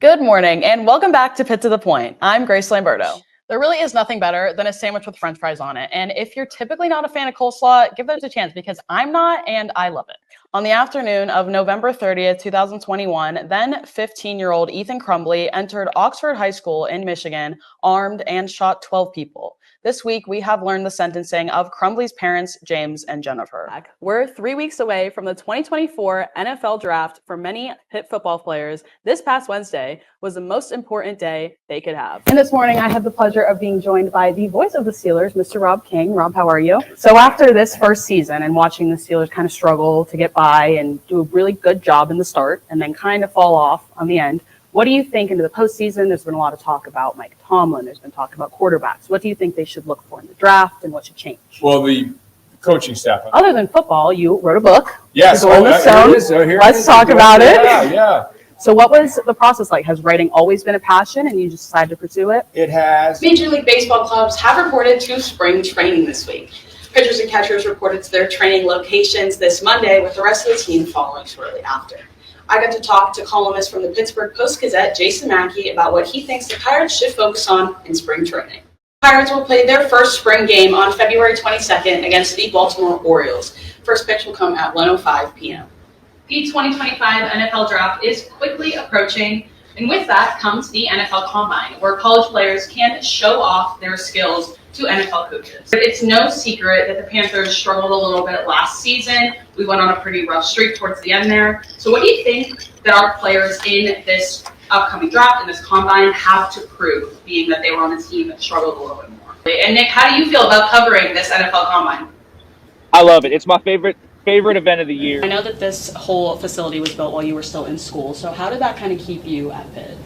Good morning and welcome back to Pit to the Point. I'm Grace Lamberto. There really is nothing better than a sandwich with french fries on it. And if you're typically not a fan of coleslaw, give those a chance because I'm not and I love it. On the afternoon of November 30th, 2021, then 15-year-old Ethan Crumbley entered Oxford High School in Michigan armed and shot 12 people. This week, we have learned the sentencing of Crumbley's parents, James and Jennifer. We're 3 weeks away from the 2024 NFL Draft. For many Pitt football players, this past Wednesday was the most important day they could have. And this morning, I had the pleasure of being joined by the voice of the Steelers, Mr. Rob King. Rob, how are you? So after this first season and watching the Steelers kind of struggle to get by and do a really good job in the start and then kind of fall off on the end, what do you think into the postseason? There's been a lot of talk about Mike Tomlin. There's been talk about quarterbacks. What do you think they should look for in the draft and what should change? Well, the coaching staff. Other than football, you wrote a book. Yes. Let's talk about it. Yeah. So what was the process like? Has writing always been a passion and you just decided to pursue it? It has. Major League Baseball clubs have reported to spring training this week. Pitchers and catchers reported to their training locations this Monday, with the rest of the team following shortly after. I got to talk to columnist from the Pittsburgh Post-Gazette, Jason Mackey, about what he thinks the Pirates should focus on in spring training. The Pirates will play their first spring game on February 22nd against the Baltimore Orioles. First pitch will come at 1:05 p.m. The 2025 NFL Draft is quickly approaching, and with that comes the NFL Combine, where college players can show off their skills to NFL coaches. It's no secret that the Panthers struggled a little bit last season. We went on a pretty rough streak towards the end there. So what do you think that our players in this upcoming draft, in this combine, have to prove, being that they were on a team that struggled a little bit more? And Nick, how do you feel about covering this NFL Combine? I love it. It's my favorite event of the year. I know that this whole facility was built while you were still in school. So how did that kind of keep you at Pitt?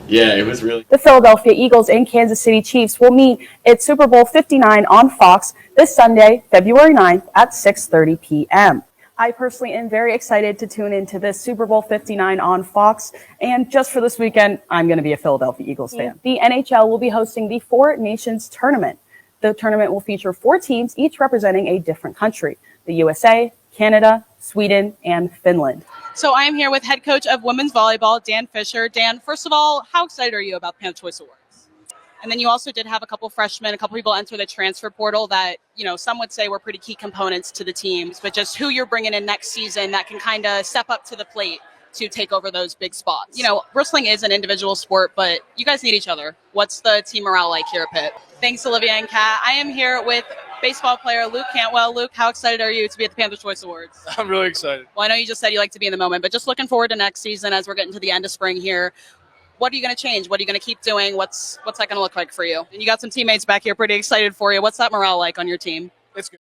Yeah, it was really. The Philadelphia Eagles and Kansas City Chiefs will meet at Super Bowl 59 on Fox this Sunday, February 9th at 6:30 p.m. I personally am very excited to tune into this Super Bowl 59 on Fox. And just for this weekend, I'm going to be a Philadelphia Eagles fan. The NHL will be hosting the Four Nations Tournament. The tournament will feature 4 teams, each representing a different country: the USA, Canada, Sweden, and Finland. So I am here with head coach of women's volleyball, Dan Fisher. Dan, first of all, how excited are you about the Panther Choice Awards? And then you also did have a couple freshmen, a couple people enter the transfer portal that, some would say were pretty key components to the teams, but just who you're bringing in next season that can kind of step up to the plate to take over those big spots. Wrestling is an individual sport, but you guys need each other. What's the team morale like here at Pitt? Thanks, Olivia and Kat. I am here with baseball player Luke Cantwell. Luke, how excited are you to be at the Panther Choice Awards? I'm really excited. Well, I know you just said you like to be in the moment, but just looking forward to next season as we're getting to the end of spring here. What are you going to change? What are you going to keep doing? What's that going to look like for you? And you got some teammates back here pretty excited for you. What's that morale like on your team? It's good.